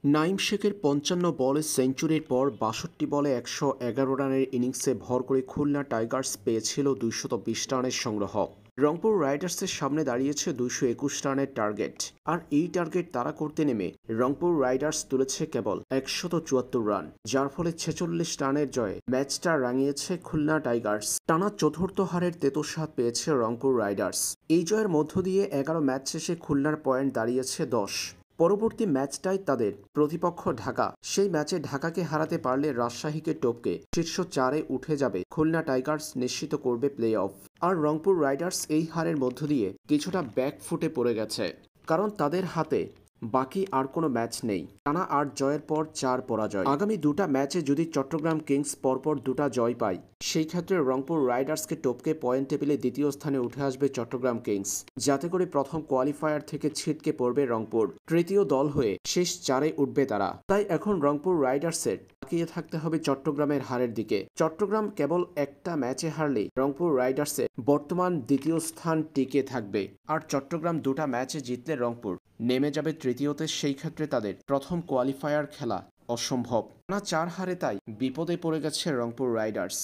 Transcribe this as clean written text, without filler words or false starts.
নাঈম শেখের ৫৫ বলে সেঞ্চুরির পর ৬২ বলে ১১১ রানের ইনিংসে ভর করে খুলনা টাইগার্স পেয়েছিল ২২০ রানের সংগ্রহ। রংপুর রাইডার্সের সামনে দাঁড়িয়েছে ২২১ রানের টার্গেট। আর এই টার্গেট তাড়া করতে নেমে রংপুর রাইডার্স তুলেছে কেবল ১৭৪ রান, যার ফলে ৪৬ রানের জয়ে ম্যাচটা রাঙিয়েছে খুলনা টাইগার্স। টানা চতুর্থ হারের তেতোস্বাদ পেয়েছে রংপুর রাইডার্স। এই জয়ের মধ্য দিয়ে ১১ ম্যাচ শেষে খুলনার পয়েন্ট দাঁড়িয়েছে ১০। পরবর্তী ম্যাচটাই তাদের প্রতিপক্ষ ঢাকা। সেই ম্যাচে ঢাকাকে হারাতে পারলে রাজশাহীকে টপকে শীর্ষ ৪-এ উঠে যাবে খুলনা টাইগার্স, নিশ্চিত করবে play of. R Rangpur Riders এই হারের মধ্য দিয়ে কিছুটা ব্যাকফুটে পড়ে গেছে, কারণ তাদের হাতে বাকি আর কোনো ম্যাচ নেই। টানা ৮ জয়ের পর ৪ পরাজয়। আগামী দুটা ম্যাচে যদি চট্টগ্রাম কিংস পরপর দুটা জয় পায়, সেই ক্ষেত্রে রংপুর রাইডার্সকে টপকে পয়েন্ট টেবিলে দ্বিতীয় স্থানে উঠে আসবে চট্টগ্রাম কিংস, যাতে করে প্রথম কোয়ালিফায়ার থেকে ছিটকে পড়বে রংপুর। তৃতীয় দল হয়ে শেষ ৪-এ উঠবে তারা। তাই এখন রংপুর রাইডার্সের তাকিয়ে থাকতে হবে চট্টগ্রামের হারের দিকে। চট্টগ্রাম কেবল একটা ম্যাচে হারলেই রংপুর রাইডার্সের বর্তমান দ্বিতীয় স্থান টিকে থাকবে। আর চট্টগ্রাম দুটা ম্যাচে জিতলে রংপুর নেমে যাবে তৃতীয়তে। সেই ক্ষেত্রে তাদের প্রথম কোয়ালিফায়ার খেলা অসম্ভব। না ৪ হারে তাই বিপদে পড়ে গেছে রংপুর রাইডার্স।